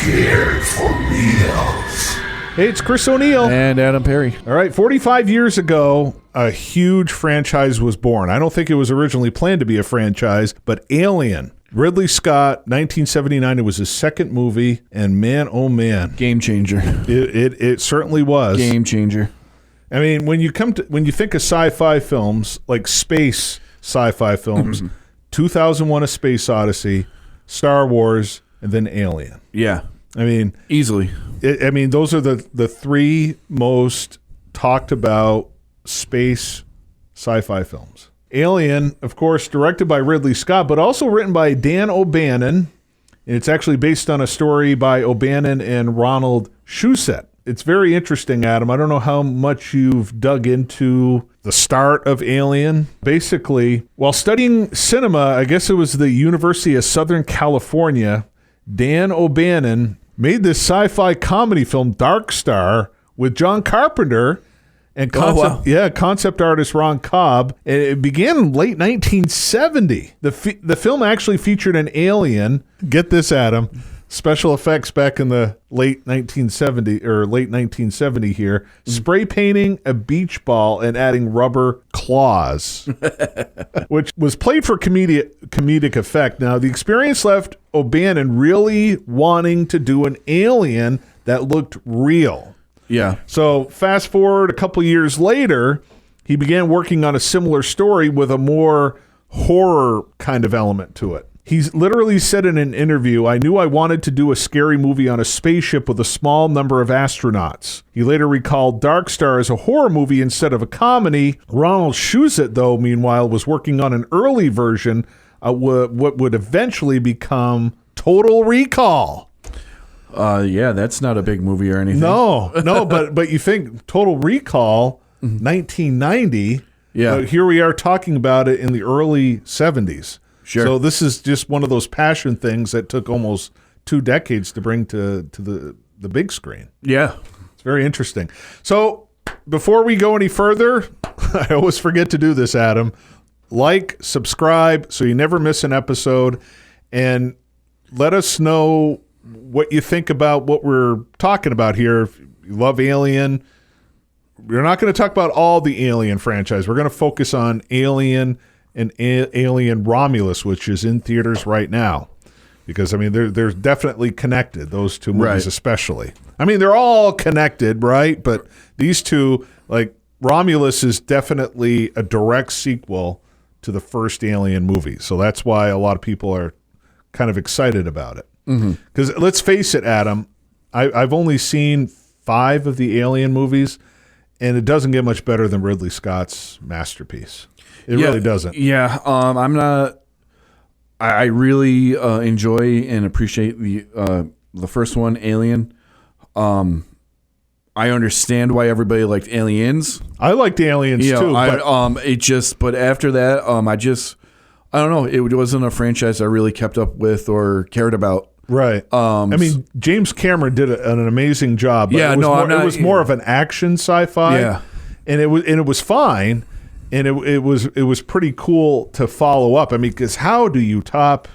Scared for reals. Hey, it's Chris O'Neill. And Adam Perry. All right, 45 years ago, a huge franchise was born. I don't think it was originally planned to be a franchise, but Alien. Ridley Scott, 1979. It was his second movie, and man, oh man. Game changer. It certainly was. Game changer. I mean, when you think of sci-fi films, like space sci-fi films, 2001: A Space Odyssey, Star Wars, and then Alien. Yeah. I mean, easily. Those are the three most talked about space sci-fi films. Alien, of course, directed by Ridley Scott, but also written by Dan O'Bannon. And it's actually based on a story by O'Bannon and Ronald Shusett. It's very interesting, Adam. I don't know how much you've dug into the start of Alien. Basically, while studying cinema, I guess it was the University of Southern California, Dan O'Bannon made this sci-fi comedy film, Dark Star, with John Carpenter and concept artist Ron Cobb. And it began in late 1970. The film actually featured an alien. Get this, Adam. Special effects back in the late 1970 here. Spray painting a beach ball and adding rubber claws, which was played for comedic effect. Now, the experience left O'Bannon really wanting to do an alien that looked real. Yeah. So fast forward a couple years later, he began working on a similar story with a more horror kind of element to it. He's literally said in an interview, "I knew I wanted to do a scary movie on a spaceship with a small number of astronauts." He later recalled Dark Star as a horror movie instead of a comedy. Ronald Shusett, though, meanwhile, was working on an early version of what would eventually become Total Recall. Yeah, that's not a big movie or anything. No, but you think Total Recall, 1990, yeah. Here we are talking about it in the early 70s. Sure. So this is just one of those passion things that took almost 2 decades to bring to the big screen. Yeah. It's very interesting. So before we go any further, I always forget to do this, Adam. Like, subscribe, so you never miss an episode, and let us know what you think about what we're talking about here. If you love Alien, we're not going to talk about all the Alien franchise. We're going to focus on Alien and Alien Romulus, which is in theaters right now. Because, I mean, they're definitely connected, those two movies right. especially. I mean, they're all connected, right? But these two, like, Romulus is definitely a direct sequel to the first Alien movie. So that's why a lot of people are kind of excited about it. Because let's face it, Adam, I've only seen 5 of the Alien movies, and it doesn't get much better than Ridley Scott's masterpiece. It really doesn't. Yeah, I'm not. I really enjoy and appreciate the first one, Alien. I understand why everybody liked Aliens. I liked Aliens too. But after that, I don't know. It wasn't a franchise I really kept up with or cared about. Right. I mean, James Cameron did an amazing job. But it was more of an action sci-fi. Yeah, and it was fine. And it was pretty cool to follow up. I mean, because how do you top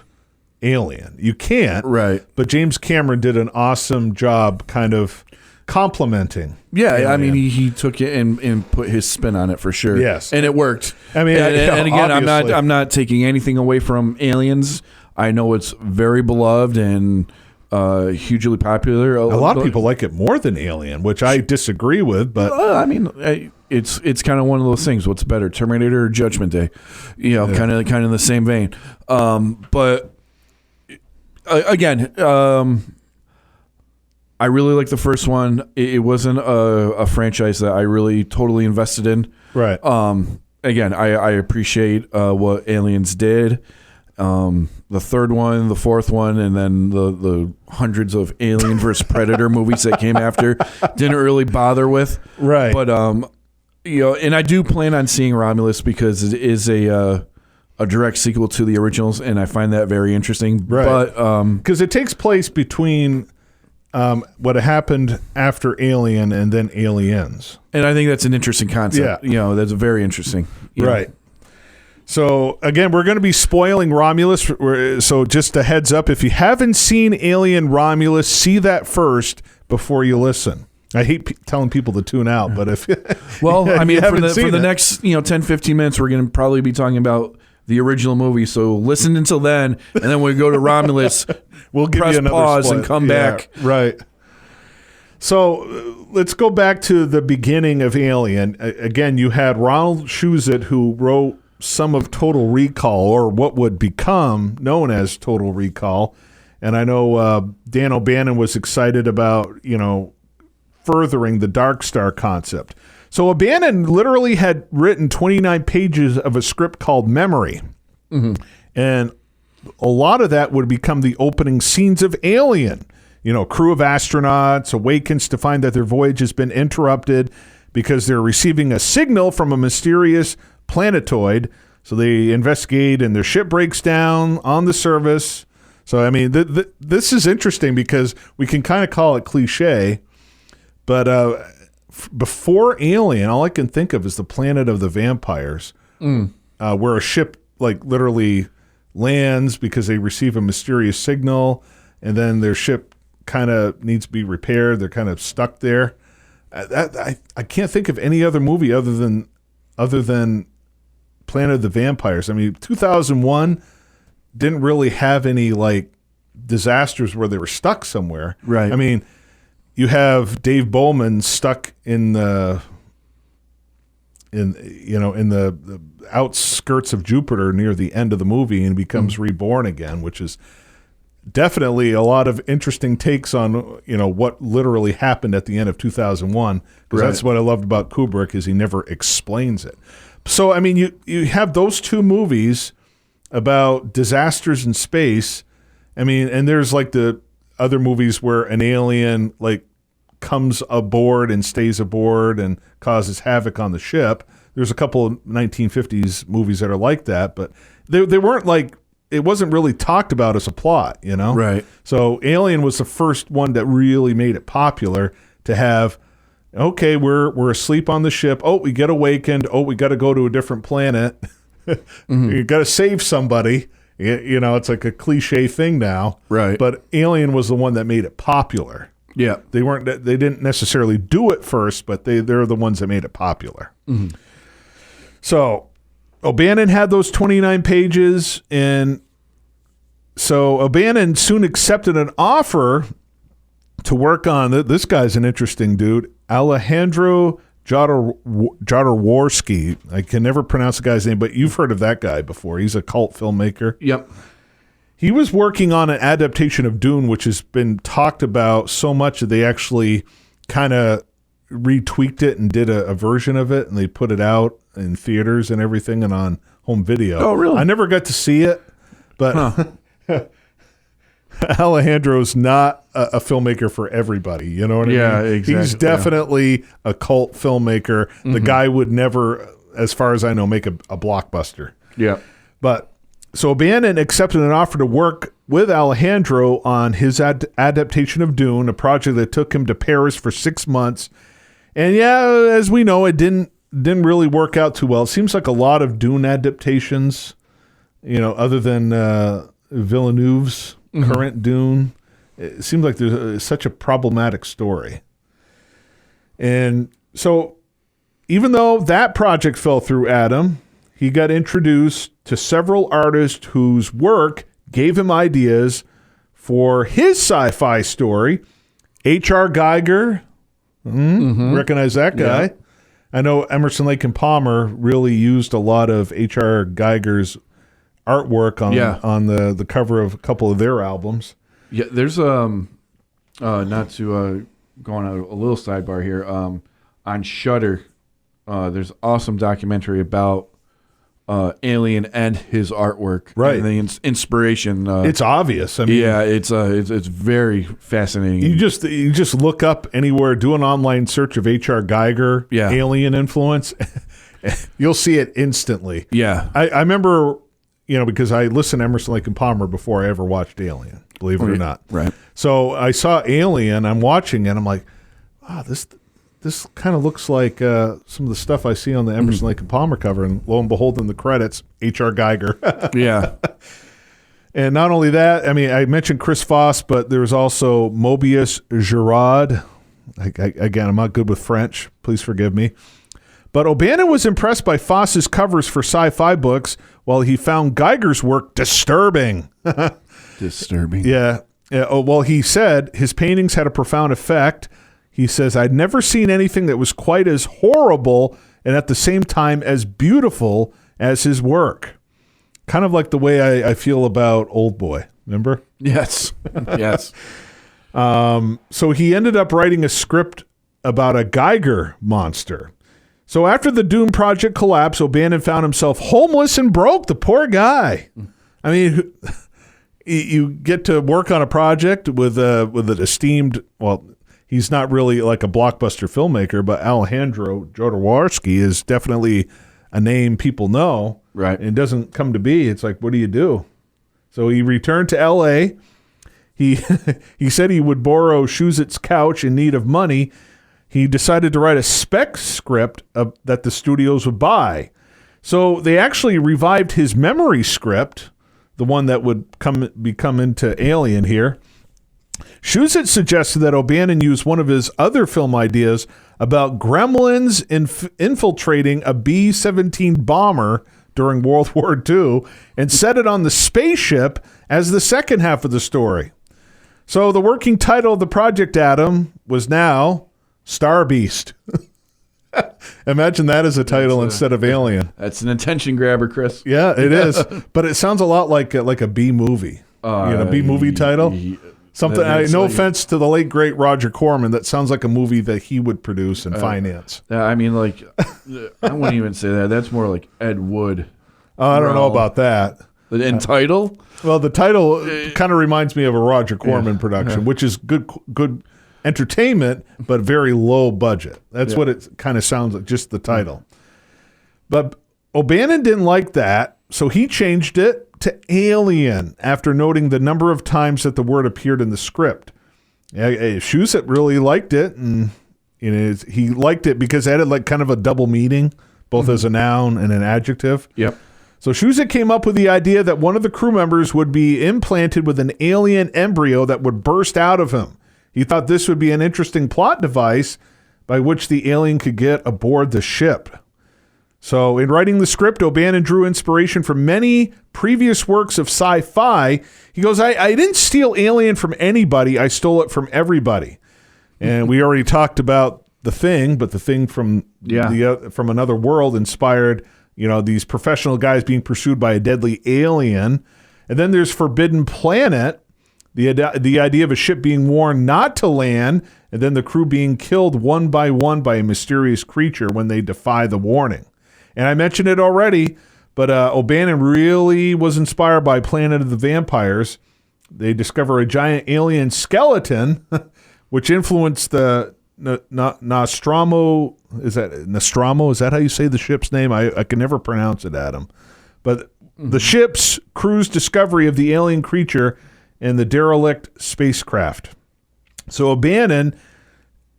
Alien? You can't. Right. But James Cameron did an awesome job kind of complimenting. Yeah, Alien. I mean, he took it and put his spin on it for sure. Yes. And it worked. I mean, and again, obviously. I'm not taking anything away from Aliens. I know it's very beloved and hugely popular. A lot of people like it more than Alien, which I disagree with. But I mean, it's kind of one of those things. What's better, Terminator or Judgment Day? Kind of in the same vein. But again, I really like the first one. It wasn't a franchise that I really totally invested in. Right. Again, I appreciate what Aliens did. The third one, the fourth one, and then the hundreds of Alien versus Predator movies that came after didn't really bother with. Right. But and I do plan on seeing Romulus because it is a direct sequel to the originals, and I find that very interesting. Right. But because it takes place between what happened after Alien and then Aliens, and I think that's an interesting concept. Yeah. That's very interesting. Right. So again, we're going to be spoiling Romulus. So just a heads up, if you haven't seen Alien Romulus, see that first before you listen. I hate telling people to tune out, but if well, I mean, for the it, next 10, 15 minutes, we're going to probably be talking about the original movie. So listen until then, and then when we go to Romulus, we'll give press you another pause split. and come back. Right. So let's go back to the beginning of Alien. Again, you had Ronald Shusett, who wrote some of Total Recall, or what would become known as Total Recall. And I know Dan O'Bannon was excited about, furthering the Dark Star concept. So O'Bannon literally had written 29 pages of a script called Memory. Mm-hmm. And a lot of that would become the opening scenes of Alien. Crew of astronauts awakens to find that their voyage has been interrupted because they're receiving a signal from a mysterious planetoid. So they investigate and their ship breaks down on the surface. So, I mean, this is interesting because we can kind of call it cliche, but before Alien, all I can think of is the Planet of the Vampires, where a ship literally lands because they receive a mysterious signal, and then their ship kind of needs to be repaired. They're kind of stuck there. I can't think of any other movie other than Planet of the Vampires. I mean, 2001 didn't really have any disasters where they were stuck somewhere. Right. I mean, you have Dave Bowman stuck in the outskirts of Jupiter near the end of the movie and becomes reborn again, which is definitely a lot of interesting takes on what literally happened at the end of 2001, because that's what I loved about Kubrick, is he never explains it. So I mean, you have those two movies about disasters in space. I mean, and there's the other movies where an alien comes aboard and stays aboard and causes havoc on the ship. There's a couple of 1950s movies that are like that, but they weren't it wasn't really talked about as a plot, Right. So Alien was the first one that really made it popular to have, okay, we're asleep on the ship. Oh, we get awakened. Oh, we got to go to a different planet. You got to save somebody. It's like a cliche thing now. Right. But Alien was the one that made it popular. Yeah. They didn't necessarily do it first, but they're the ones that made it popular. Mm-hmm. So O'Bannon had those 29 pages, and so O'Bannon soon accepted an offer to work on this guy's an interesting dude, Alejandro Jodorowsky. I can never pronounce the guy's name, but you've heard of that guy before. He's a cult filmmaker. Yep. He was working on an adaptation of Dune, which has been talked about so much that they actually kind of retweaked it and did a version of it, and they put it out in theaters and everything and on home video. Oh, really? I never got to see it, but Alejandro's not a filmmaker for everybody. You know what I mean? Yeah, exactly. He's definitely a cult filmmaker. The guy would never, as far as I know, make a blockbuster. Yeah. But so O'Bannon accepted an offer to work with Alejandro on his adaptation of Dune, a project that took him to Paris for 6 months. And yeah, as we know, it didn't really work out too well. It seems like a lot of Dune adaptations, other than Villeneuve's current Dune, it seems like there's such a problematic story. And so even though that project fell through Adam, he got introduced to several artists whose work gave him ideas for his sci-fi story. H.R. Geiger, recognize that guy? Yeah. I know Emerson, Lake and Palmer really used a lot of H.R. Geiger's artwork on the cover of a couple of their albums. Yeah, there's not to go on a little sidebar here. On Shudder, there's awesome documentary about Alien and his artwork, right? And the inspiration. It's obvious. I mean, yeah, it's very fascinating. You just look up anywhere, do an online search of H.R. Geiger, Alien influence, you'll see it instantly. Yeah, I remember, because I listened to Emerson, Lake and Palmer before I ever watched Alien. Believe it or not, right? So I saw Alien. I'm watching it. I'm like, wow, this kind of looks like some of the stuff I see on the Emerson, Lake and Palmer cover. And lo and behold, in the credits, H.R. Geiger. Yeah. And not only that, I mean, I mentioned Chris Foss, but there was also Mobius Girard. Again, I'm not good with French. Please forgive me. But O'Bannon was impressed by Foss's covers for sci-fi books, while he found Geiger's work disturbing. Disturbing. Yeah. Well, he said his paintings had a profound effect. He says, I'd never seen anything that was quite as horrible and at the same time as beautiful as his work. Kind of like the way I feel about Old Boy. Remember? Yes. Yes. So he ended up writing a script about a Geiger monster. So after the Doom project collapsed, O'Bannon found himself homeless and broke. The poor guy. I mean, you get to work on a project with an esteemed, well, he's not really like a blockbuster filmmaker, but Alejandro Jodorowsky is definitely a name people know. Right. And it doesn't come to be. It's like, what do you do? So he returned to L.A. He said he would borrow Schuzet's couch in need of money. He decided to write a spec script that the studios would buy. So they actually revived his memory script, the one that would become into Alien here. Shuzet suggested that O'Bannon use one of his other film ideas about gremlins infiltrating a B-17 bomber during World War II and set it on the spaceship as the second half of the story. So the working title of the project, Adam, was now Star Beast. Imagine that as a title instead of Alien. That's an attention grabber, Chris. Yeah, it is. But it sounds a lot like a B movie. B movie title. Something. No offense to the late great Roger Corman, that sounds like a movie that he would produce and finance. I mean, like, I wouldn't even say that. That's more like Ed Wood. I don't know about that. In title? Well, the title kind of reminds me of a Roger Corman production, which is good entertainment, but very low budget. That's what it kind of sounds like, just the title. But O'Bannon didn't like that, so he changed it to Alien after noting the number of times that the word appeared in the script. Shuzet really liked it, and he liked it because it had like kind of a double meaning, both as a noun and an adjective. Yep. So Shuzet came up with the idea that one of the crew members would be implanted with an alien embryo that would burst out of him. He thought this would be an interesting plot device by which the alien could get aboard the ship. So in writing the script, O'Bannon drew inspiration from many previous works of sci-fi. He goes, I didn't steal Alien from anybody. I stole it from everybody. And we already talked about The Thing, but The Thing from from another world inspired, these professional guys being pursued by a deadly alien. And then there's Forbidden Planet, the idea of a ship being warned not to land, and then the crew being killed one by a mysterious creature when they defy the warning. And I mentioned it already, but O'Bannon really was inspired by Planet of the Vampires. They discover a giant alien skeleton, which influenced the Nostromo. Is that Nostromo? Is that how you say the ship's name? I can never pronounce it, Adam. But the ship's crew's discovery of the alien creature and the derelict spacecraft. So O'Bannon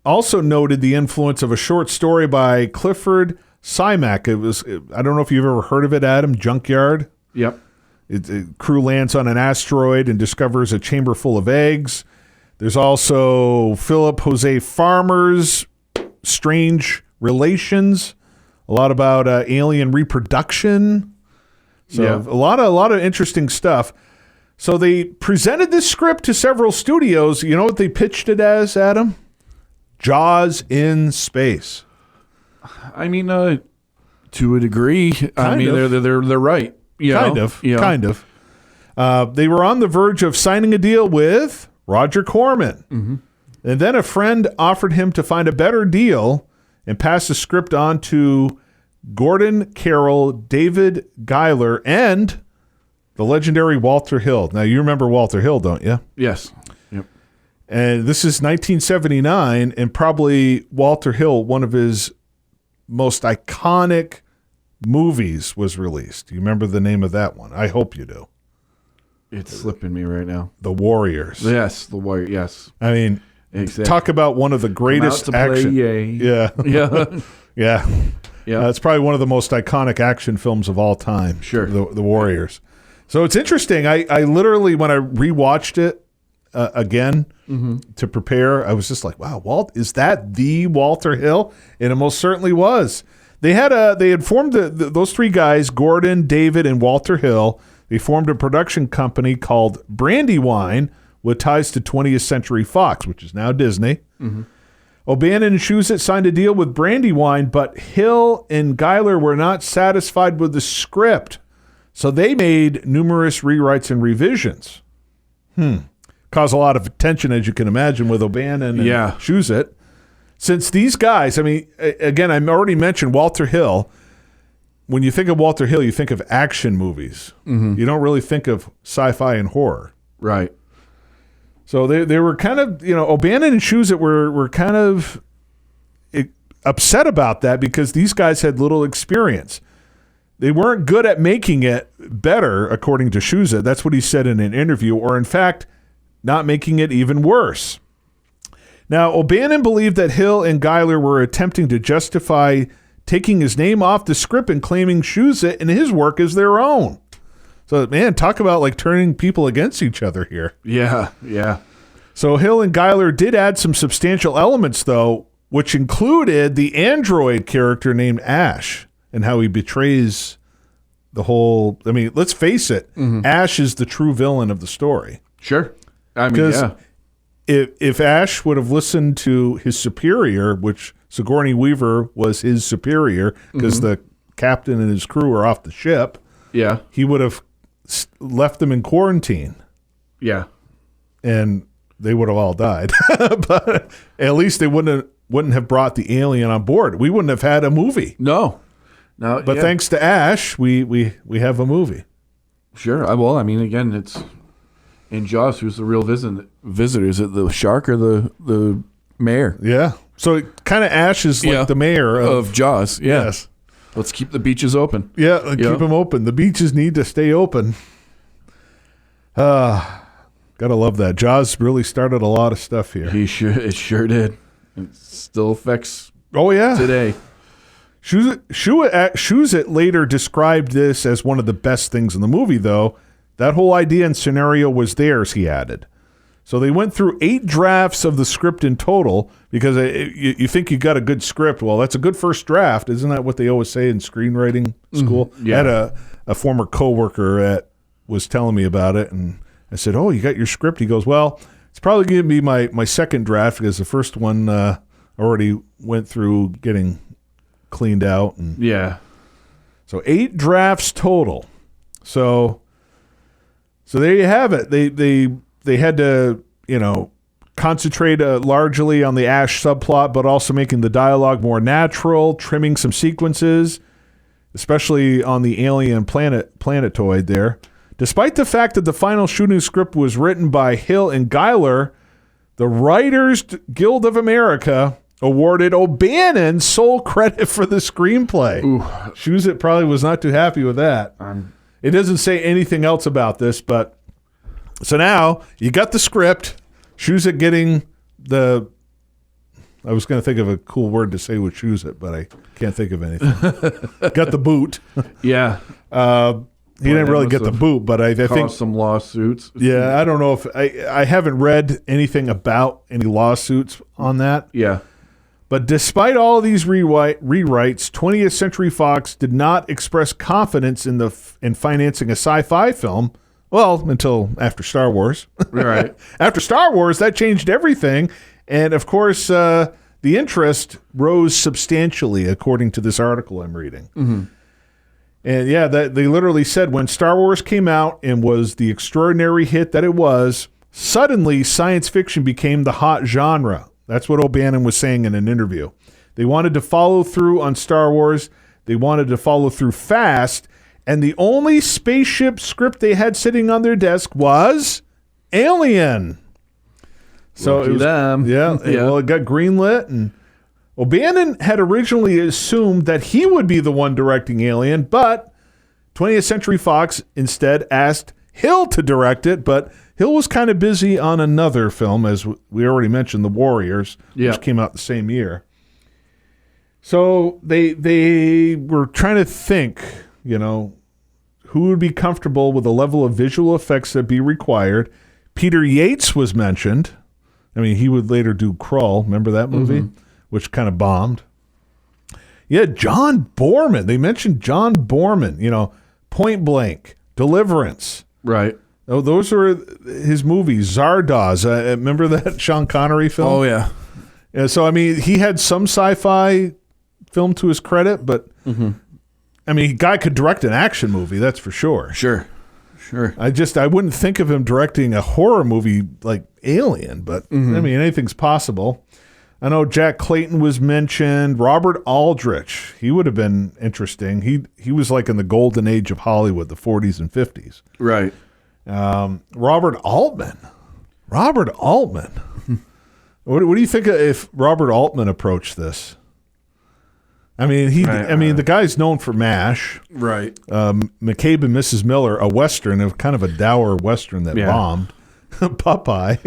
also noted the influence of a short story by Clifford Simak. I don't know if you've ever heard of it, Adam. Junkyard. Yep. Crew lands on an asteroid and discovers a chamber full of eggs. There's also Philip Jose Farmer's Strange Relations. A lot about alien reproduction. So a lot of interesting stuff. So they presented this script to several studios. You know what they pitched it as, Adam? Jaws in space. I mean, to a degree. They're right. Kind of. They were on the verge of signing a deal with Roger Corman. Mm-hmm. And then a friend offered him to find a better deal and pass the script on to Gordon Carroll, David Giler, and the legendary Walter Hill. Now, you remember Walter Hill, don't you? Yes. Yep. And this is 1979, and probably Walter Hill, one of his most iconic movies, was released. Do you remember the name of that one? I hope you do. It's slipping me right now. The Warriors. Yes, The Warriors. Yes. I mean, Exactly. Talk about one of the greatest Come out to play, action. yay. Yeah. Yeah. Yeah. Yeah. It's probably one of the most iconic action films of all time. Sure. The Warriors. So it's interesting. I literally, when I rewatched it again to prepare, I was just like, wow, is that the Walter Hill? And it most certainly was. They had formed those three guys, Gordon, David, and Walter Hill. They formed a production company called Brandywine with ties to 20th Century Fox, which is now Disney. O'Bannon and Shusett signed a deal with Brandywine, but Hill and Giler were not satisfied with the script, so they made numerous rewrites and revisions. Caused a lot of attention, as you can imagine, with O'Bannon and Shusett. Since these guys, I mean, again, I already mentioned Walter Hill. When you think of Walter Hill, you think of action movies. You don't really think of sci-fi and horror. Right. So they were kind of, O'Bannon and Shusett were kind of upset about that because these guys had little experience. They weren't good at making it better, according to Shusett. That's what he said in an interview, or in fact, not making it even worse. Now, O'Bannon believed that Hill and Giler were attempting to justify taking his name off the script and claiming Shusett and his work as their own. So, man, talk about like turning people against each other here. Yeah, yeah. So Hill and Giler did add some substantial elements, though, which included the android character named Ash and how he betrays the whole... I mean, let's face it, Ash is the true villain of the story. Sure. I mean, yeah. If Ash would have listened to his superior, which Sigourney Weaver was his superior because the captain and his crew are off the ship, he would have left them in quarantine. Yeah. And they would have all died. But at least they wouldn't have brought the alien on board. We wouldn't have had a movie. No. But thanks to Ash, we have a movie. Sure. Well, I mean, again, it's in Jaws, who's the real visitor? Is it the shark or the mayor? Yeah. So kind of Ash is like the mayor of Jaws. Yeah. Yes. Let's keep the beaches open. Yeah, keep them open. The beaches need to stay open. Gotta love that. Jaws really started a lot of stuff here. It sure did. It still affects today. Shusett later described this as one of the best things in the movie, though. That whole idea and scenario was theirs, he added. So they went through 8 drafts of the script in total because you think you got a good script. Well, that's a good first draft. Isn't that what they always say in screenwriting school? Yeah. I had a former coworker that was telling me about it, and I said, "Oh, you got your script?" He goes, "Well, it's probably going to be my second draft because the first one already went through getting cleaned out." And so 8 drafts total. So there you have it. They had to, concentrate largely on the Ash subplot, but also making the dialogue more natural, trimming some sequences, especially on the alien planetoid there. Despite the fact that the final shooting script was written by Hill and Giler, the Writers Guild of America awarded O'Bannon sole credit for the screenplay. Shusett probably was not too happy with that. It doesn't say anything else about this, but so now you got the script. Shusett getting the... I was going to think of a cool word to say with Shusett, but I can't think of anything. Got the boot. Yeah. He didn't really get the boot, but I think... some lawsuits. Yeah, I don't know if... I haven't read anything about any lawsuits on that. Yeah. But despite all of these rewrites, 20th Century Fox did not express confidence in financing a sci-fi film. Well, until after Star Wars. Right. After Star Wars, that changed everything. And, of course, the interest rose substantially, according to this article I'm reading. And, they literally said when Star Wars came out and was the extraordinary hit that it was, suddenly science fiction became the hot genre. That's what O'Bannon was saying in an interview. They wanted to follow through on Star Wars. They wanted to follow through fast. And the only spaceship script they had sitting on their desk was Alien. So Lucky it was, them. Well, it got greenlit. And O'Bannon had originally assumed that he would be the one directing Alien, but 20th Century Fox instead asked Hill to direct it, but Hill was kind of busy on another film, as we already mentioned, The Warriors, which came out the same year. So they were trying to think, who would be comfortable with the level of visual effects that be required. Peter Yates was mentioned. I mean, he would later do Krull. Remember that movie? Which kind of bombed. Yeah, John Boorman. They mentioned John Boorman, Point Blank, Deliverance. Right. Oh, those were his movies. Zardoz. Remember that Sean Connery film? Oh, yeah. Yeah. So, I mean, he had some sci-fi film to his credit, but, I mean, guy could direct an action movie, that's for sure. Sure. I wouldn't think of him directing a horror movie like Alien, but, I mean, anything's possible. I know Jack Clayton was mentioned. Robert Aldrich, he would have been interesting. He was like in the golden age of Hollywood, the 40s and 50s. Right. Robert Altman. What do you think if Robert Altman approached this? I mean, the guy's known for MASH. Right. McCabe and Mrs. Miller, a Western, kind of a dour Western that bombed. Popeye.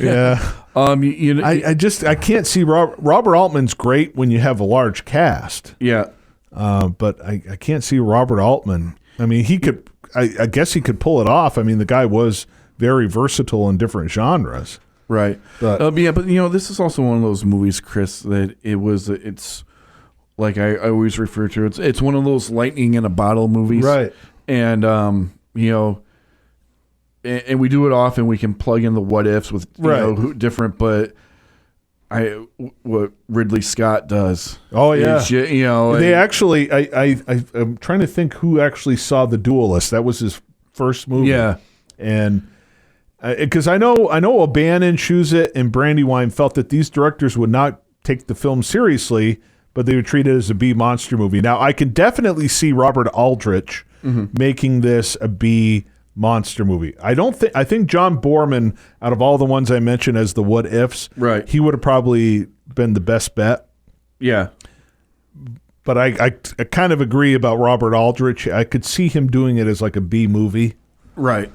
Yeah. I can't see Robert Altman's great when you have a large cast. Yeah. But I can't see Robert Altman. I mean, he could. I guess he could pull it off. I mean, the guy was very versatile in different genres. Right. But this is also one of those movies, Chris, that it's like I always refer to. It's one of those lightning in a bottle movies. Right. And and we do it often. We can plug in the what ifs with different, but what Ridley Scott does. Oh yeah, they and, actually. I'm trying to think who actually saw The Duelist. That was his first movie. Yeah, and because I know O'Bannon, Shuzit, and Brandywine felt that these directors would not take the film seriously, but they would treat it as a B monster movie. Now I can definitely see Robert Aldrich making this a B monster movie. I think John Boorman, out of all the ones I mentioned as the what ifs, right, he would have probably been the best bet. Yeah. But I kind of agree about Robert Aldrich. I could see him doing it as like a B movie. Right.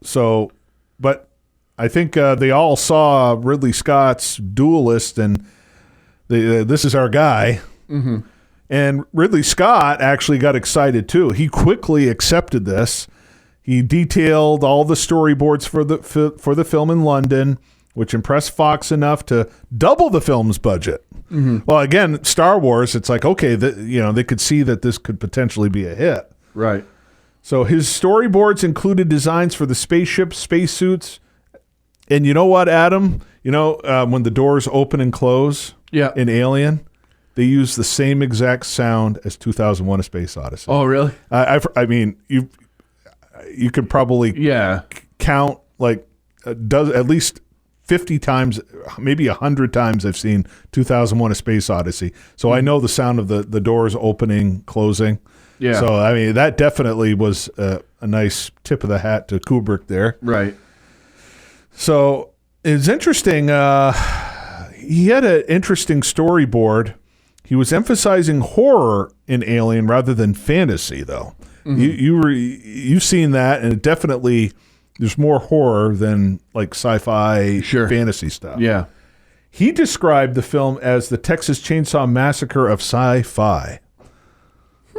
So, but I think they all saw Ridley Scott's Duelist, and this is our guy. And Ridley Scott actually got excited too. He quickly accepted this. He detailed all the storyboards for the film in London, which impressed Fox enough to double the film's budget. Well, again, Star Wars, it's like, okay, they could see that this could potentially be a hit. Right. So his storyboards included designs for the spaceships, spacesuits, and you know what, Adam? When the doors open and close in Alien, they use the same exact sound as 2001: A Space Odyssey. Oh, really? I mean, you could probably count like at least 50 times, maybe 100 times I've seen 2001: A Space Odyssey. So I know the sound of the doors opening, closing. Yeah. So, I mean, that definitely was a nice tip of the hat to Kubrick there. Right. So it's interesting. He had an interesting storyboard. He was emphasizing horror in Alien rather than fantasy, though. You've seen that, and it definitely there's more horror than like sci-fi fantasy stuff. Yeah. He described the film as the Texas Chainsaw Massacre of sci-fi.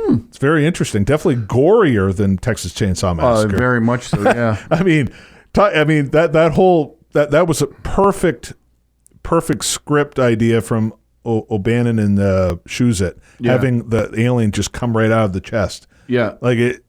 It's very interesting. Definitely gorier than Texas Chainsaw Massacre. Very much so. Yeah. I mean that was a perfect script idea from O'Bannon and Shuzit, having the alien just come right out of the chest. Yeah. Like it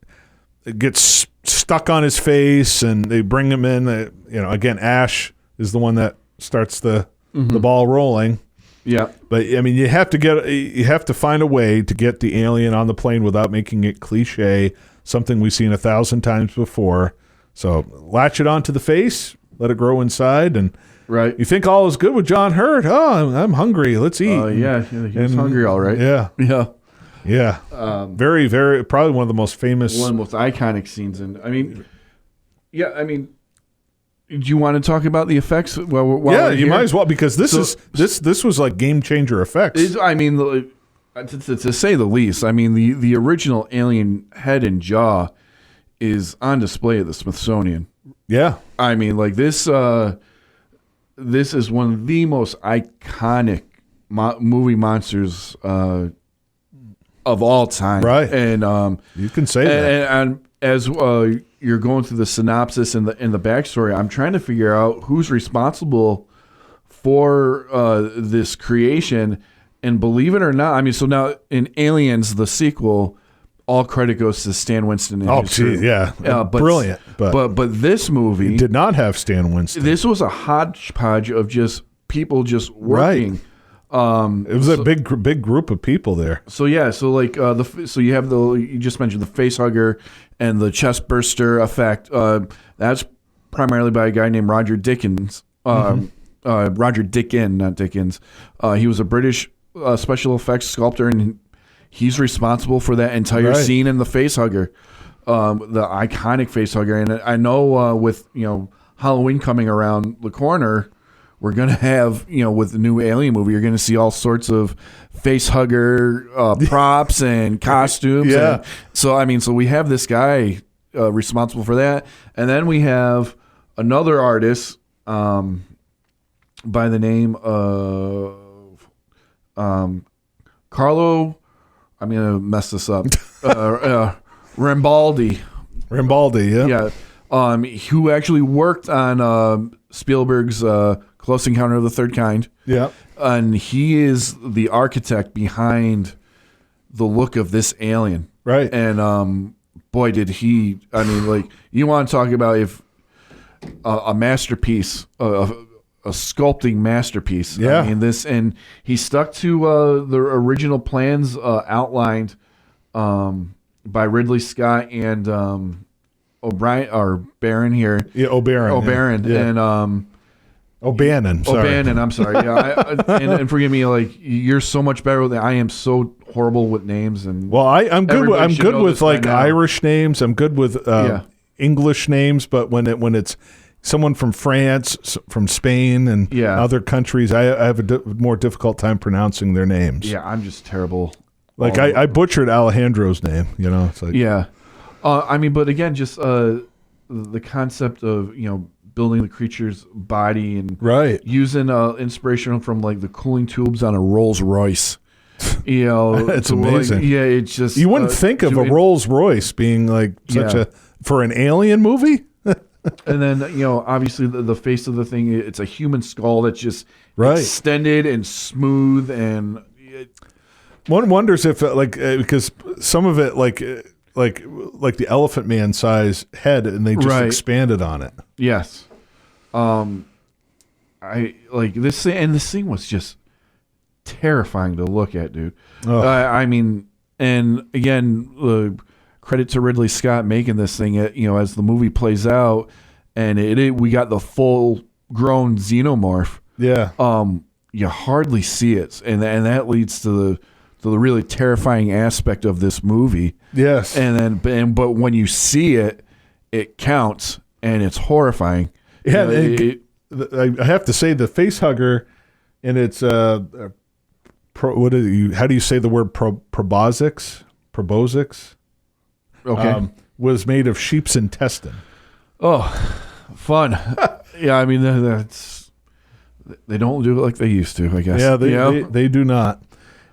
gets stuck on his face, and they bring him in. Again, Ash is the one that starts the ball rolling. Yeah. But I mean, you have to find a way to get the alien on the plane without making it cliche, something we've seen 1,000 times before. So latch it onto the face, let it grow inside, and right. You think all is good with John Hurt? Oh, I'm hungry. Let's eat. He's hungry, all right. Yeah. Yeah. Very, very, probably one of the most famous. One of the most iconic scenes. Do you want to talk about the effects? You might as well, because this was like game changer effects. To say the least. I mean, the original alien head and jaw is on display at the Smithsonian. Yeah. I mean, like this is one of the most iconic movie monsters of all time. Right. And you can say that. And as you're going through the synopsis and the backstory, I'm trying to figure out who's responsible for this creation. And believe it or not, I mean, so now in Aliens, the sequel, all credit goes to Stan Winston. And his crew. Yeah. But, Brilliant. But this movie did not have Stan Winston. This was a hodgepodge of just people just working. Right. It was a big group of people there. So yeah, so like so you have you just mentioned the face hugger and the chest burster effect. That's primarily by a guy named Roger Dickens. Roger Dickin, not Dickens. He was a British special effects sculptor, and he's responsible for that entire scene in the face hugger, the iconic face hugger. And I know with Halloween coming around the corner, we're going to have, with the new Alien movie, you're going to see all sorts of face hugger props and costumes. Yeah. And so we have this guy responsible for that. And then we have another artist by the name of Carlo, I'm going to mess this up, Rambaldi. Rambaldi, yeah. Yeah. Who actually worked on Spielberg's Close Encounter of the Third Kind. Yeah. And he is the architect behind the look of this alien. Right. And boy, did he, I mean, like, you want to talk about if a masterpiece, a sculpting masterpiece. Yeah. I mean, and he stuck to the original plans outlined by Ridley Scott and O'Brien or Barron here. Yeah, O'Barron. Yeah. And O'Bannon. Sorry. O'Bannon, I'm sorry. Yeah, and forgive me, like, you're so much better with it. I am so horrible with names. And well, I'm good. I'm good with like Irish names. I'm good with English names, but when it's someone from France, from Spain, and other countries, I have a more difficult time pronouncing their names. Yeah, I'm just terrible. Like I butchered Alejandro's name. It's like I mean, but again, just the concept of building the creature's body and using inspiration from like the cooling tubes on a Rolls Royce. It's amazing. Like, it's just you wouldn't think of a Rolls Royce being like such a for an alien movie. And then obviously the face of the thing, it's a human skull that's just extended and smooth, and one wonders if because some of it like the Elephant Man size head, and they just expanded on it. Yes. I like this thing, and this thing was just terrifying to look at, dude. I mean, and again, credit to Ridley Scott making this thing. As the movie plays out, and we got the full grown xenomorph. Yeah. You hardly see it, and that leads to the really terrifying aspect of this movie. Yes. But when you see it, it counts, and it's horrifying. Yeah, I have to say the face hugger, and it's how do you say the word proboscis? Okay, was made of sheep's intestine. Oh, fun! Yeah, I mean they don't do it like they used to, I guess. Yeah, they do not.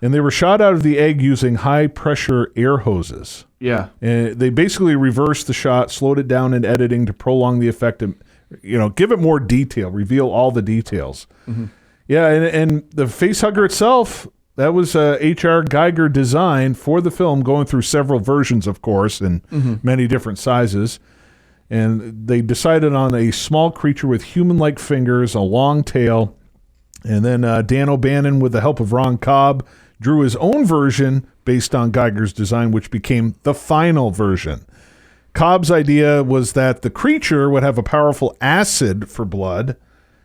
And they were shot out of the egg using high pressure air hoses. Yeah, and they basically reversed the shot, slowed it down in editing to prolong the effect and give it more detail, reveal all the details. Mm-hmm. Yeah, and the face hugger itself, that was H.R. Geiger design for the film, going through several versions, of course, and many different sizes. And they decided on a small creature with human-like fingers, a long tail. And then Dan O'Bannon, with the help of Ron Cobb, drew his own version based on Geiger's design, which became the final version. Cobb's idea was that the creature would have a powerful acid for blood.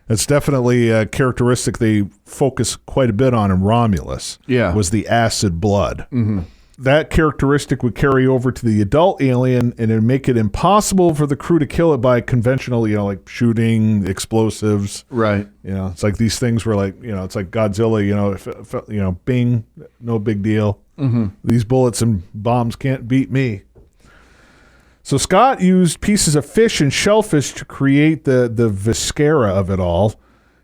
That's definitely a characteristic they focus quite a bit on in Romulus. Yeah, was the acid blood. Mm-hmm. That characteristic would carry over to the adult alien, and it'd make it impossible for the crew to kill it by conventional, like shooting, explosives. Right. It's like these things were like, it's like Godzilla. If bing, no big deal. Mm-hmm. These bullets and bombs can't beat me. So Scott used pieces of fish and shellfish to create the viscera of it all.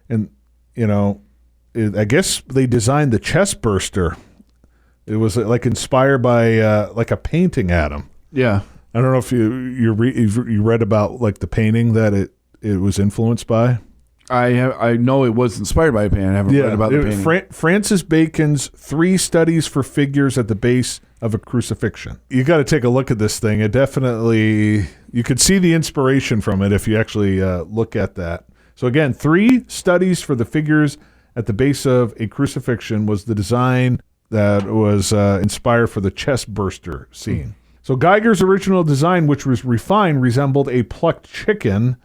And, I guess they designed the chest burster. It was like inspired by like a painting, Adam. Yeah. I don't know if you read about like the painting that it was influenced by. I know it was inspired by a painting. I haven't read about the painting. Francis Bacon's 3 Studies for Figures at the Base of a Crucifixion. You got to take a look at this thing. It definitely, you could see the inspiration from it if you actually look at that. So again, 3 Studies for the Figures at the Base of a Crucifixion was the design that was inspired for the chest burster scene. So Geiger's original design, which was refined, resembled a plucked chicken.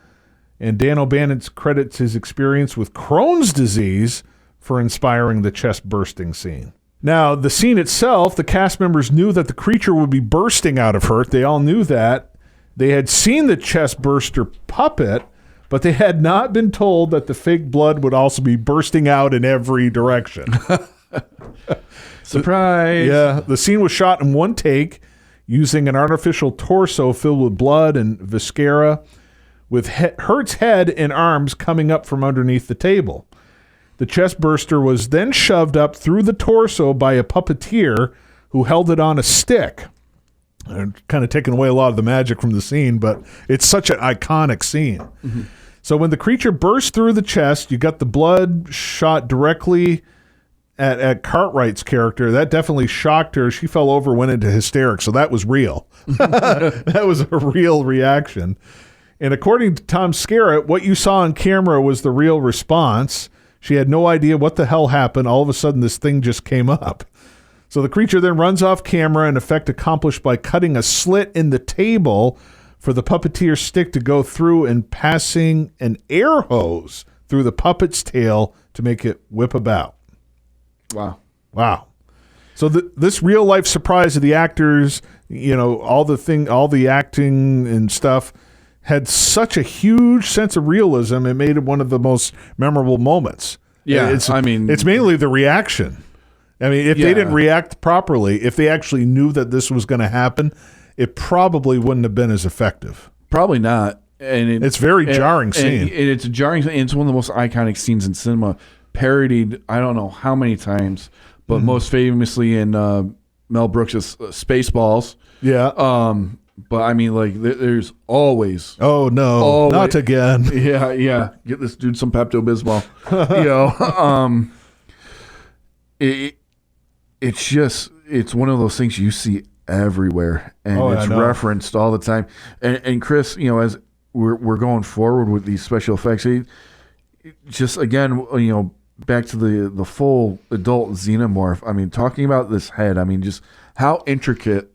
And Dan O'Bannon credits his experience with Crohn's disease for inspiring the chest bursting scene. Now, the scene itself, the cast members knew that the creature would be bursting out of her. They all knew that. They had seen the chest burster puppet, but they had not been told that the fake blood would also be bursting out in every direction. Surprise! The scene was shot in one take using an artificial torso filled with blood and viscera, with Hurt's head and arms coming up from underneath the table. The chest burster was then shoved up through the torso by a puppeteer who held it on a stick. Kind of taking away a lot of the magic from the scene, but it's such an iconic scene. Mm-hmm. So when the creature burst through the chest, you got the blood shot directly at Cartwright's character. That definitely shocked her. She fell over, went into hysterics. So that was real. That was a real reaction. And according to Tom Skerritt, what you saw on camera was the real response. She had no idea what the hell happened. All of a sudden, this thing just came up. So the creature then runs off camera, an effect accomplished by cutting a slit in the table for the puppeteer's stick to go through and passing an air hose through the puppet's tail to make it whip about. Wow. So this real life surprise of the actors, all the acting and stuff, had such a huge sense of realism. It made it one of the most memorable moments. Yeah, it's mainly the reaction. I mean, if they didn't react properly, if they actually knew that this was going to happen, it probably wouldn't have been as effective. Probably not. And it's very jarring scene. It's a jarring scene. It's one of the most iconic scenes in cinema, parodied I don't know how many times, but most famously in Mel Brooks' Spaceballs. Yeah. But I mean, like, there's always. Oh no! Not again. Yeah. Get this dude some Pepto-Bismol. It's one of those things you see everywhere, and it's referenced all the time. And Chris, as we're going forward with these special effects, just again, back to the full adult xenomorph. I mean, talking about this head. I mean, just how intricate.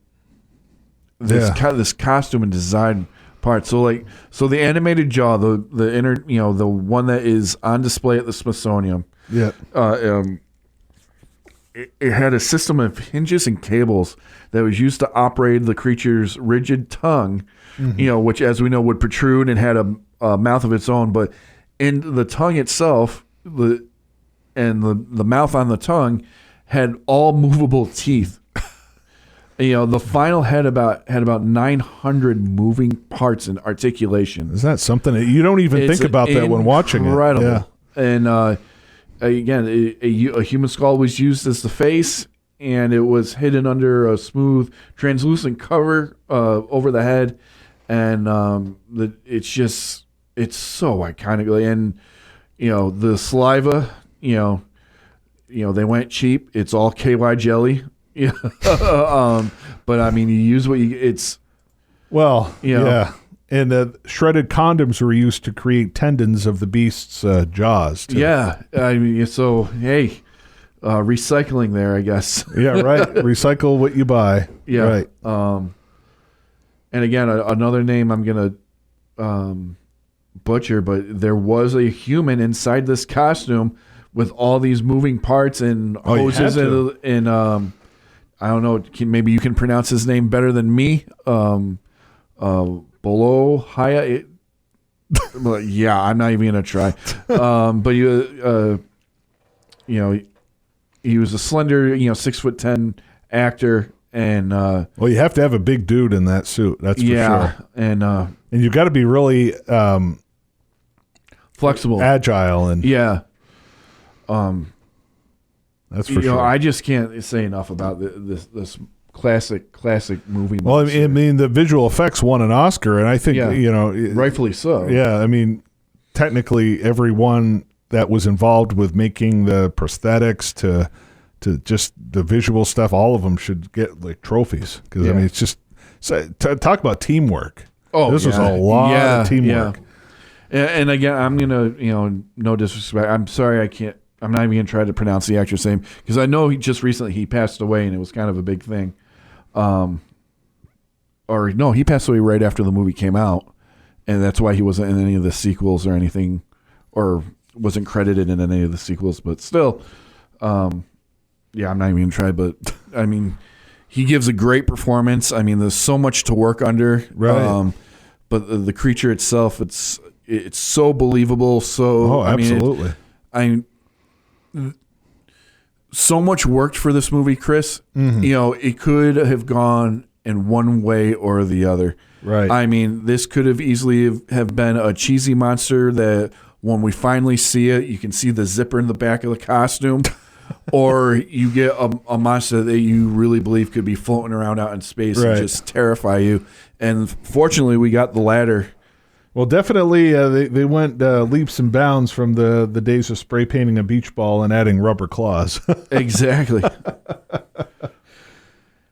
This costume and design part. So the animated jaw, the inner, the one that is on display at the Smithsonian. Yeah. It had a system of hinges and cables that was used to operate the creature's rigid tongue, which, as we know, would protrude and had a mouth of its own. But in the tongue itself, the mouth on the tongue had all movable teeth. The final had about 900 moving parts and articulation. Is that something that you don't even think about that when watching it? Incredible. Yeah. And again, a human skull was used as the face, and it was hidden under a smooth, translucent cover over the head. And it's so iconic. And the saliva, they went cheap. It's all KY jelly. Yeah, but I mean, you use what you. It's yeah, and shredded condoms were used to create tendons of the beast's jaws. Too. Yeah, I mean, so hey, recycling there, I guess. Yeah, right. Recycle what you buy. Yeah, right. And again, another name I'm gonna butcher, but there was a human inside this costume with all these moving parts and hoses and I don't know. Maybe you can pronounce his name better than me. Bolo Haya. Yeah, I'm not even gonna try. But he was a slender, 6'10" actor, And well, you have to have a big dude in that suit. That's for sure. And you've got to be really flexible, agile, and that's for sure. I just can't say enough about this classic movie. Well, I mean, the visual effects won an Oscar, and I think rightfully so. Yeah, I mean, technically, everyone that was involved with making the prosthetics to just the visual stuff, all of them should get like trophies because I mean, it's just talk about teamwork. Oh, this was a lot of teamwork. Yeah. And again, I'm gonna no disrespect. I'm sorry, I can't. I'm not even gonna try to pronounce the actor's name because I know he just recently he passed away and it was kind of a big thing. Or no, he passed away right after the movie came out, and that's why he wasn't in any of the sequels or anything, or wasn't credited in any of the sequels. But still, I'm not even gonna try. But I mean, he gives a great performance. I mean, there's so much to work under. Right. But the creature itself, it's so believable. So absolutely. So much worked for this movie, Chris. Mm-hmm. It could have gone in one way or the other. Right. I mean, this could have easily have been a cheesy monster that when we finally see it, you can see the zipper in the back of the costume. Or you get a monster that you really believe could be floating around out in space and just terrify you. And fortunately, we got the latter. Well, definitely, they went leaps and bounds from the days of spray painting a beach ball and adding rubber claws. Exactly.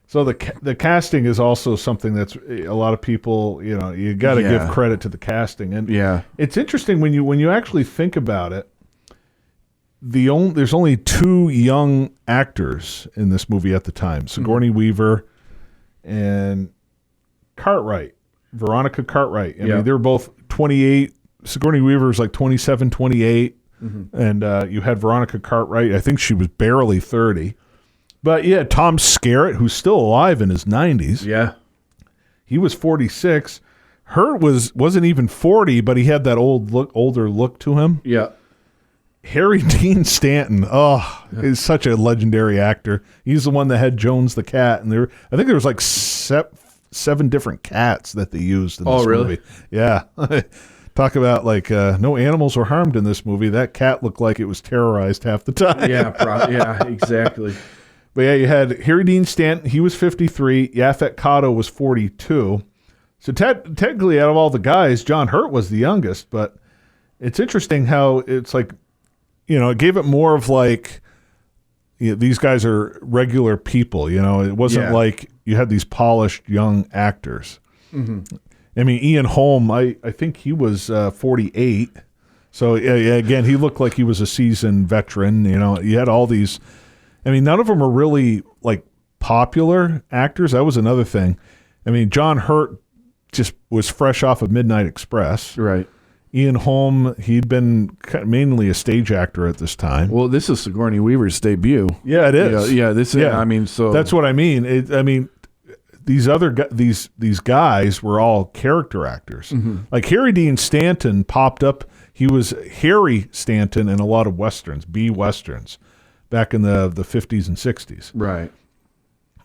So the casting is also something that's a lot of people, you got to give credit to the casting. And it's interesting when you actually think about it. There's only two young actors in this movie at the time: Sigourney Weaver and Veronica Cartwright. I mean, they're both 28. Sigourney Weaver was like 27, 28, and you had Veronica Cartwright. I think she was barely 30. But yeah, Tom Skerritt, who's still alive in his 90s. Yeah, he was 46. Hurt wasn't even 40, but he had that older look to him. Yeah. Harry Dean Stanton, is such a legendary actor. He's the one that had Jones the cat, and I think there was like 7 different cats that they used in this movie. Yeah. Talk about like no animals were harmed in this movie. That cat looked like it was terrorized half the time. Yeah, exactly. But yeah, you had Harry Dean Stanton. He was 53. Yaphet Kotto was 42. So technically, out of all the guys, John Hurt was the youngest. But it's interesting how it's like, it gave it more of like, these guys are regular people. It wasn't like you had these polished young actors. Mm-hmm. I mean, Ian Holm, I think he was 48. So again, he looked like he was a seasoned veteran. You had all these. I mean, none of them are really like popular actors. That was another thing. I mean, John Hurt just was fresh off of Midnight Express. Right. Ian Holm, he'd been mainly a stage actor at this time. Well, this is Sigourney Weaver's debut. Yeah, it is. Yeah, this is. Yeah. I mean, so that's what I mean. These other these guys were all character actors. Mm-hmm. Like Harry Dean Stanton popped up. He was Harry Stanton in a lot of westerns, B westerns, back in the 50s and 60s. Right.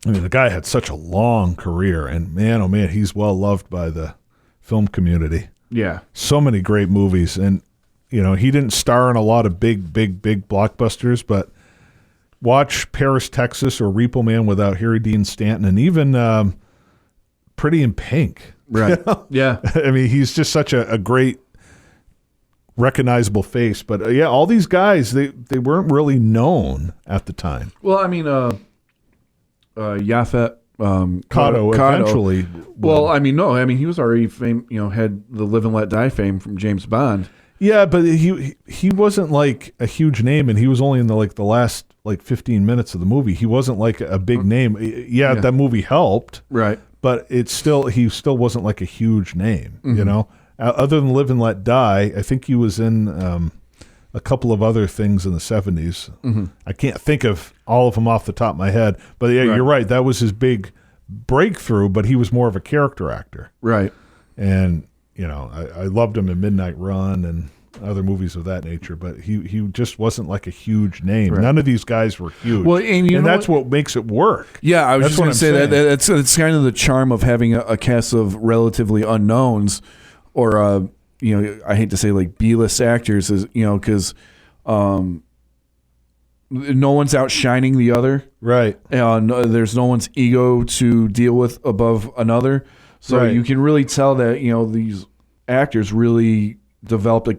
I mean, the guy had such a long career, and man, oh man, he's well loved by the film community. Yeah. So many great movies. And, he didn't star in a lot of big blockbusters, but watch Paris, Texas or Repo Man without Harry Dean Stanton, and even Pretty in Pink. Right. Yeah. I mean, he's just such a great, recognizable face. But, all these guys, they weren't really known at the time. Well, I mean, Yaphet Kotto eventually. Well, I mean, no. I mean, he was already had the Live and Let Die fame from James Bond. Yeah, but he wasn't like a huge name, and he was only in the last 15 minutes of the movie. He wasn't like a big name. Yeah, that movie helped. Right. But he still wasn't like a huge name, Other than Live and Let Die, I think he was in a couple of other things in the 70s. Mm-hmm. I can't think of all of them off the top of my head. But yeah, You're right. That was his big breakthrough, but he was more of a character actor. Right. And, I loved him in Midnight Run and other movies of that nature, but he just wasn't like a huge name. Right. None of these guys were huge. Well, and that's what makes it work. Yeah, I was That's just going to say saying. that it's kind of the charm of having a cast of relatively unknowns, or I hate to say like B-list actors, is because no one's outshining the other, Right. and there's no one's ego to deal with above another. So Right. you can really tell that these actors really developed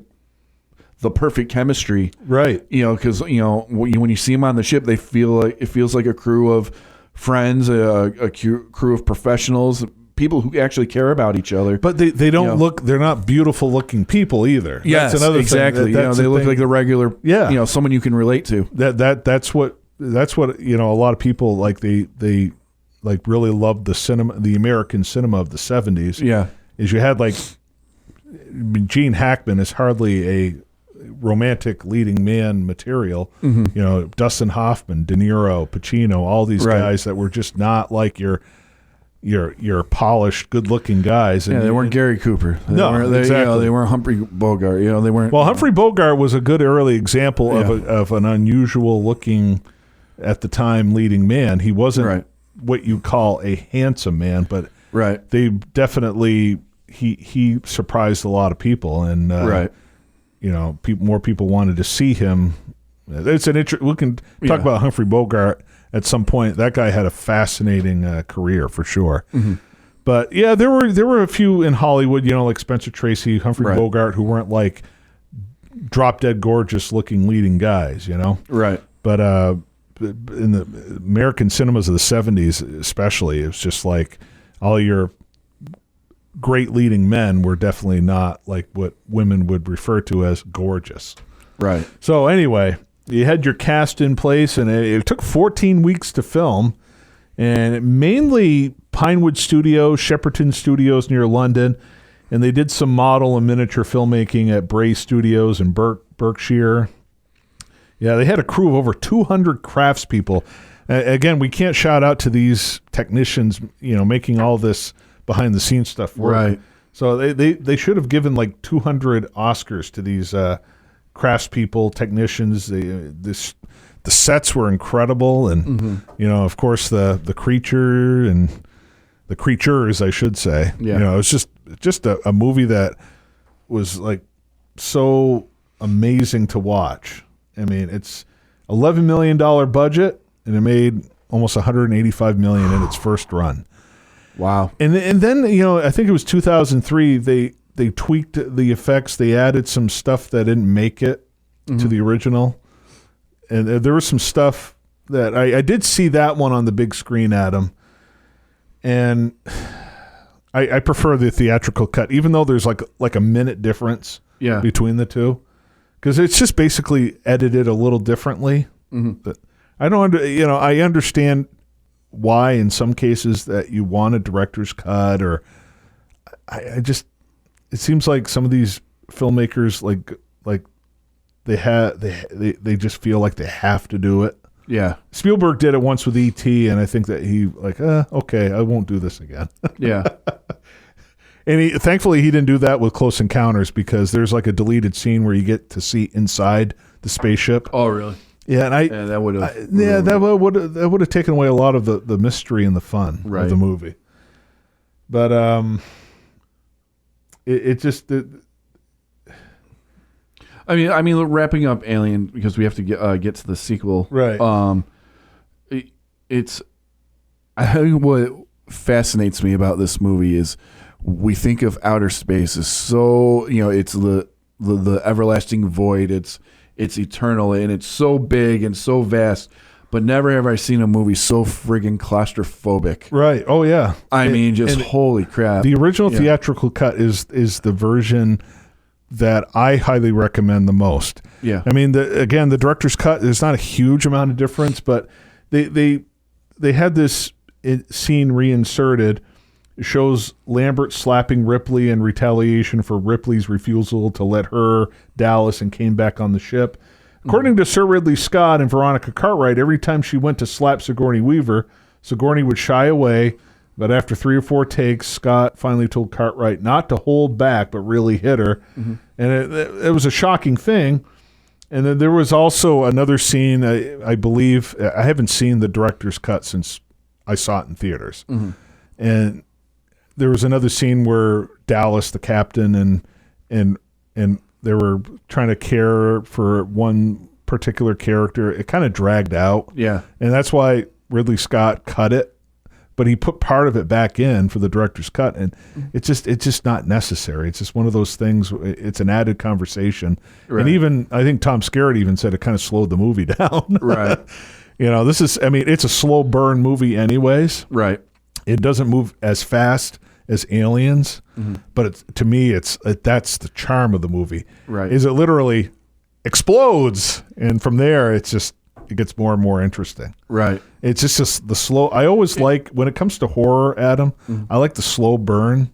the perfect chemistry, Right. because when you see them on the ship, they feel like it feels like a crew of friends, a crew of professionals, people who actually care about each other. But they don't look. They're not beautiful looking people either. Yes, that's another exactly. thing. That's they look thing. like the regular. Yeah. Someone you can relate to. That's what a lot of people like. They like really loved the cinema, the American cinema of the 70s. Yeah, is you had like Gene Hackman is hardly a romantic leading man material. Mm-hmm. Dustin Hoffman, De Niro, Pacino, all these Right. guys that were just not like your polished, good-looking guys. And they weren't Gary Cooper. Exactly. They weren't Humphrey Bogart. They weren't. Well, Humphrey Bogart was a good early example of an unusual-looking, at the time, leading man. He wasn't Right. what you call a handsome man, but Right. they definitely he surprised a lot of people, and Right. more people wanted to see him. It's an we can talk about Humphrey Bogart at some point. That guy had a fascinating career for sure. Mm-hmm. But yeah, there were a few in Hollywood, like Spencer Tracy, Humphrey Right. Bogart, who weren't like drop dead gorgeous looking leading guys, Right. But in the American cinemas of the 70s, especially, it was just like all your great leading men were definitely not like what women would refer to as gorgeous. Right. So anyway, you had your cast in place, and it took 14 weeks to film, and mainly Pinewood Studios, Shepperton Studios near London, and they did some model and miniature filmmaking at Bray Studios in Berkshire. Yeah, they had a crew of over 200 craftspeople. Again, we can't shout out to these technicians, making all this behind-the-scenes stuff work. Right. So they should have given like 200 Oscars to these craftspeople, technicians. The sets were incredible, and of course the creature and the creatures, I should say. Yeah. It was just a movie that was like so amazing to watch. I mean, it's $11 million budget, and it made almost $185 million in its first run. Wow. And then I think it was 2003. They tweaked the effects. They added some stuff that didn't make it to the original, and there was some stuff that I did see that one on the big screen, Adam, and I prefer the theatrical cut, even though there's like a minute difference between the two, because it's just basically edited a little differently. But I don't I understand why in some cases that you want a director's cut, or I just, it seems like some of these filmmakers like they just feel like they have to do it. Yeah. Spielberg did it once with E.T., and I think that he okay, I won't do this again. Yeah. And thankfully he didn't do that with Close Encounters, because there's like a deleted scene where you get to see inside the spaceship. Oh, really? Yeah, and that would have. that would have taken away a lot of the mystery and the fun Right. of the movie. But I mean, wrapping up Alien, because we have to get to the sequel. Right. I think what fascinates me about this movie is we think of outer space as so, it's the everlasting void. It's eternal, and it's so big and so vast. But never have I seen a movie so friggin' claustrophobic. Right. Oh yeah. I mean, just holy crap. The original theatrical cut is the version that I highly recommend the most. Yeah. I mean, the director's cut, there's not a huge amount of difference, but they had this scene reinserted. It shows Lambert slapping Ripley in retaliation for Ripley's refusal to let her, Dallas, and Kane back on the ship. According to Sir Ridley Scott and Veronica Cartwright, every time she went to slap Sigourney Weaver, Sigourney would shy away, But after 3 or 4 takes, Scott finally told Cartwright not to hold back, but really hit her. And it was a shocking thing. And then there was also another scene, I believe, I haven't seen the director's cut since I saw it in theaters. And there was another scene where Dallas, the captain, and they were trying to care for one particular character. It kind of dragged out. Yeah. And that's why Ridley Scott cut it. But he put part of it back in for the director's cut, and it's just not necessary. It's just one of those things. It's an added conversation, and even I think Tom Skerritt even said it kind of slowed the movie down. Right. It's a slow burn movie, anyways. Right. It doesn't move as fast as Aliens, but to me, that's the charm of the movie. Right. Is it literally explodes, and from there, it gets more and more interesting. Right. It's just the slow. I always like, when it comes to horror, Adam, I like the slow burn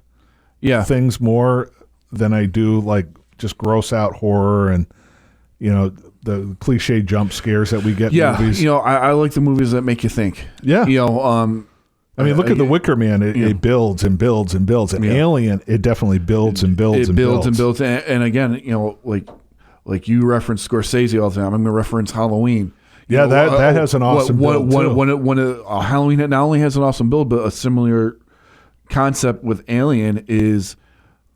things more than I do like just gross out horror and, the cliche jump scares that we get in movies. I like the movies that make you think. Yeah. Look at The Wicker Man. It builds and builds and builds. And Alien, it definitely builds and builds and builds. And builds. And again, like you reference Scorsese all the time, I'm going to reference Halloween. Yeah, that has an awesome build too. When Halloween not only has an awesome build, but a similar concept with Alien is,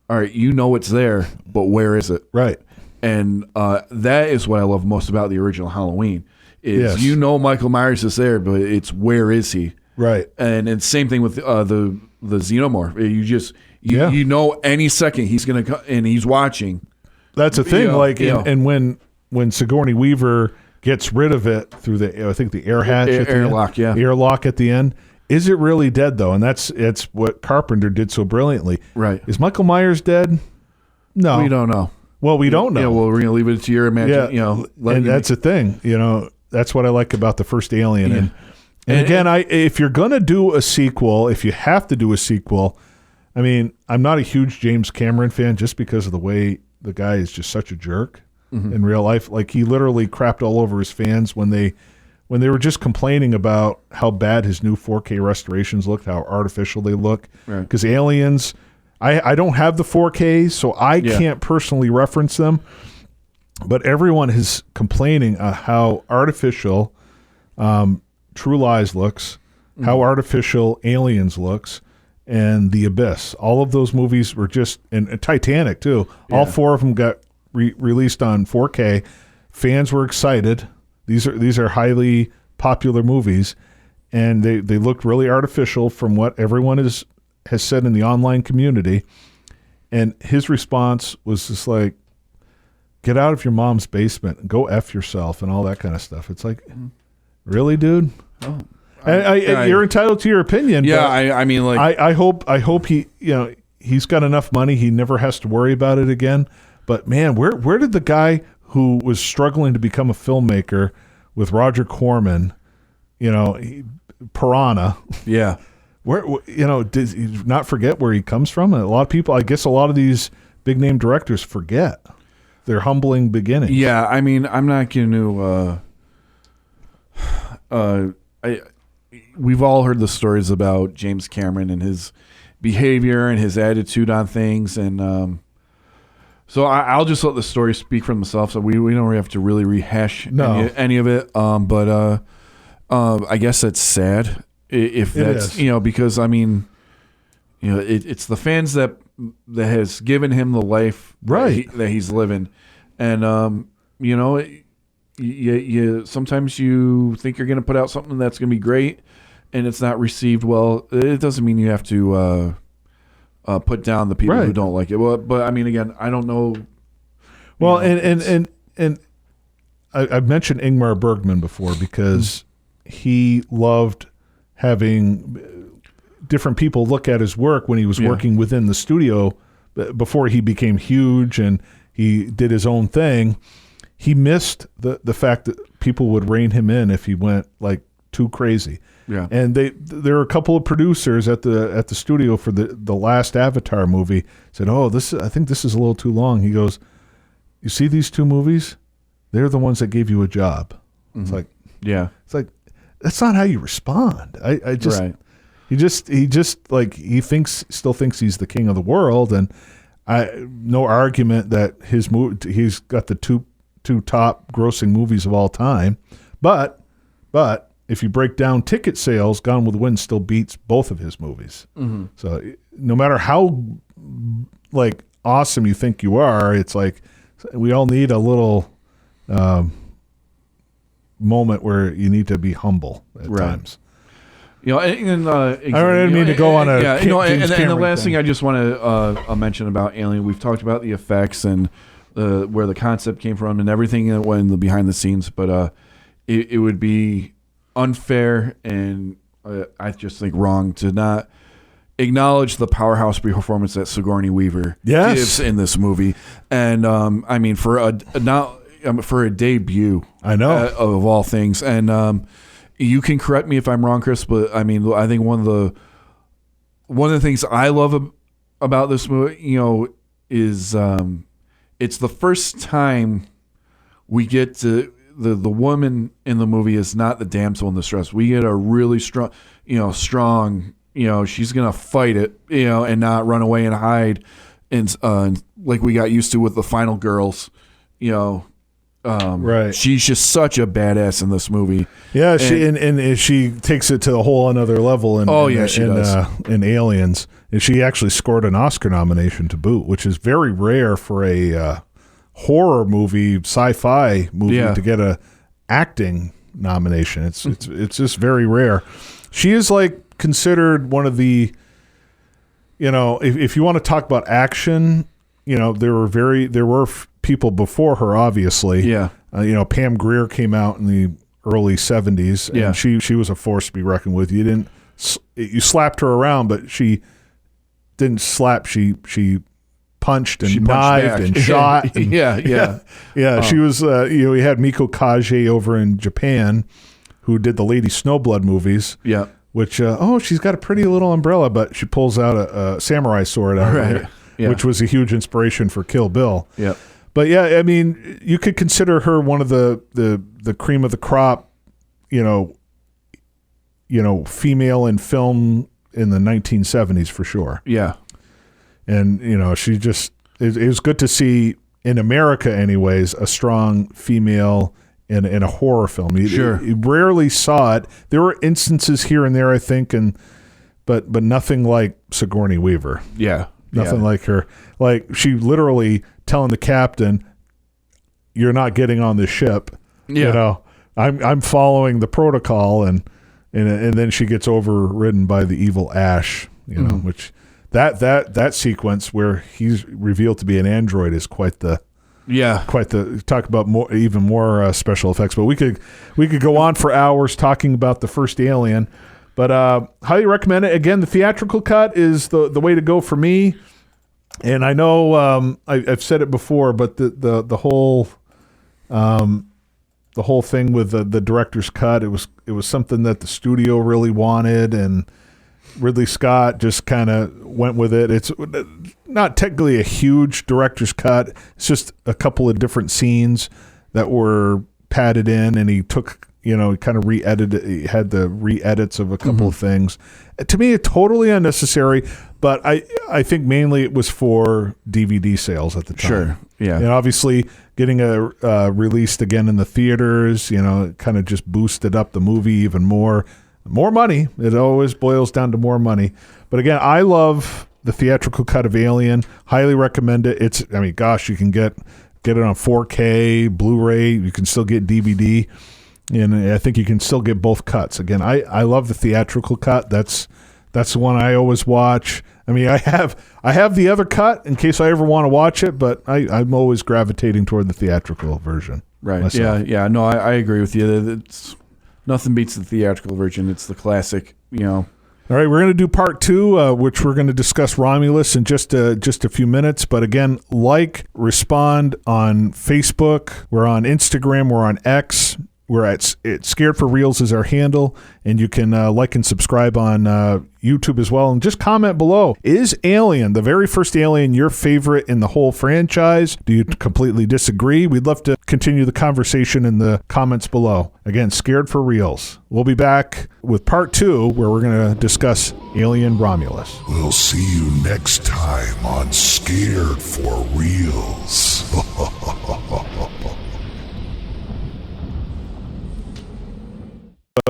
all right, it's there, but where is it? Right. And that is what I love most about the original Halloween is Michael Myers is there, but it's where is he? Right. And same thing with the Xenomorph. You know any second he's going to come and he's watching. That's a thing. And when Sigourney Weaver gets rid of it through the air hatch, airlock at the end. Is it really dead though? And it's what Carpenter did so brilliantly. Right. Is Michael Myers dead? No, we don't know. Well, we don't know. Yeah, well, we're gonna leave it to your imagination. Yeah, and that's the thing. That's what I like about the first Alien. Yeah. And again, if you're gonna do a sequel, if you have to do a sequel, I mean, I'm not a huge James Cameron fan just because of the way the guy is just such a jerk. In real life, like he literally crapped all over his fans when they were just complaining about how bad his new 4K restorations looked, how artificial they look. Because Aliens, I don't have the 4K, so I can't personally reference them. But everyone is complaining how artificial True Lies looks, how artificial Aliens looks, and The Abyss. All of those movies were just, and Titanic too. All 4 of them got released on 4K. Fans were excited. These are highly popular movies, and they looked really artificial from what everyone has said in the online community. And his response was just like, get out of your mom's basement and go F yourself and all that kind of stuff. It's like, really, dude? Oh. You're entitled to your opinion. Yeah, I hope he, he's got enough money. He never has to worry about it again. But man, where did the guy who was struggling to become a filmmaker with Roger Corman, Piranha, did he not forget where he comes from? And a lot of people, I guess, a lot of these big name directors forget their humbling beginnings. Yeah, I mean, I'm not going to. We've all heard the stories about James Cameron and his behavior and his attitude on things, and so I'll just let the story speak for themselves. So we don't really have to really rehash any of it. But I guess that's sad if that's because I mean, it's the fans that has given him the life that he's living, and you sometimes you think you're going to put out something that's going to be great, and it's not received well. It doesn't mean you have to put down the people who don't like it. Well, but I mean, again, I don't know. Well, and I've mentioned Ingmar Bergman before because he loved having different people look at his work when he was working within the studio before he became huge and he did his own thing. He missed the fact that people would rein him in if he went like too crazy. Yeah. And there were a couple of producers at the studio for the last Avatar movie said, "Oh, I think this is a little too long." He goes, "You see these 2 movies? They're the ones that gave you a job." It's like, it's like that's not how you respond. I just He still thinks he's the king of the world, and no argument that he's got the two top grossing movies of all time. But if you break down ticket sales, Gone with the Wind still beats both of his movies. Mm-hmm. So no matter how like awesome you think you are, it's like we all need a little moment where you need to be humble at times. You know, and I didn't mean to go on a and the last thing I just want to mention about Alien, we've talked about the effects and where the concept came from and everything that went in the behind the scenes, but it would be unfair and I just think wrong to not acknowledge the powerhouse performance that Sigourney Weaver gives in this movie, and I mean for a debut, I know of all things, and you can correct me if I'm wrong, Chris, but I mean I think one of the things I love about this movie, you know, is it's the first time we get to the woman in the movie is not the damsel in distress. We get a really strong, she's going to fight it, and not run away and hide. And like we got used to with the Final Girls, right. She's just such a badass in this movie. Yeah. She takes it to a whole another level she does. In Aliens. And she actually scored an Oscar nomination to boot, which is very rare for a horror movie, sci-fi movie to get a acting nomination. It's just very rare. She is like considered one of the, if you want to talk about action, there were people before her, obviously. Yeah. Pam Grier came out in the early 70s, and she was a force to be reckoned with. You slapped her around, but she didn't slap. She punched and knifed and shot. And, yeah. She was. We had Miko Kaji over in Japan, who did the Lady Snowblood movies. Yeah. Which she's got a pretty little umbrella, but she pulls out a samurai sword out of her, which was a huge inspiration for Kill Bill. Yeah. But yeah, I mean, you could consider her one of the cream of the crop, female in film in the 1970s for sure. Yeah. And, she just, it was good to see, in America anyways, a strong female in a horror film. You rarely saw it. There were instances here and there, I think, but nothing like Sigourney Weaver. Yeah. Nothing like her. Like, she literally telling the captain, "You're not getting on this ship." Yeah. I'm following the protocol, and then she gets overridden by the evil Ash, which that sequence where he's revealed to be an android is quite the talk about even more special effects. But we could go on for hours talking about the first Alien. But highly recommend it. Again, the theatrical cut is the way to go for me. And I know I've said it before, but the whole thing with the director's cut, it was something that the studio really wanted, and Ridley Scott just kind of went with it. It's not technically a huge director's cut. It's just a couple of different scenes that were padded in, and he took, he kind of re-edited. He had the re-edits of a couple of things. To me, totally unnecessary, but I think mainly it was for DVD sales at the time. Sure, yeah. And obviously getting released again in the theaters, kind of just boosted up the movie even more. More money. It always boils down to more money. But again, I love the theatrical cut of Alien. Highly recommend it. You can get it on 4K, Blu-ray. You can still get DVD. And I think you can still get both cuts. Again, I love the theatrical cut. That's the one I always watch. I mean, I have the other cut in case I ever want to watch it, but I'm always gravitating toward the theatrical version. Right. Myself. Yeah. No, I agree with you. Nothing beats the theatrical version. It's the classic, All right, we're going to do part 2, which we're going to discuss Romulus in just a few minutes. But again, respond on Facebook. We're on Instagram. We're on X. We're at Scared for Reels is our handle, and you can like and subscribe on YouTube as well. And just comment below. Is Alien, the very first Alien, your favorite in the whole franchise? Do you completely disagree? We'd love to continue the conversation in the comments below. Again, Scared for Reels. We'll be back with part 2, where we're going to discuss Alien Romulus. We'll see you next time on Scared for Reals.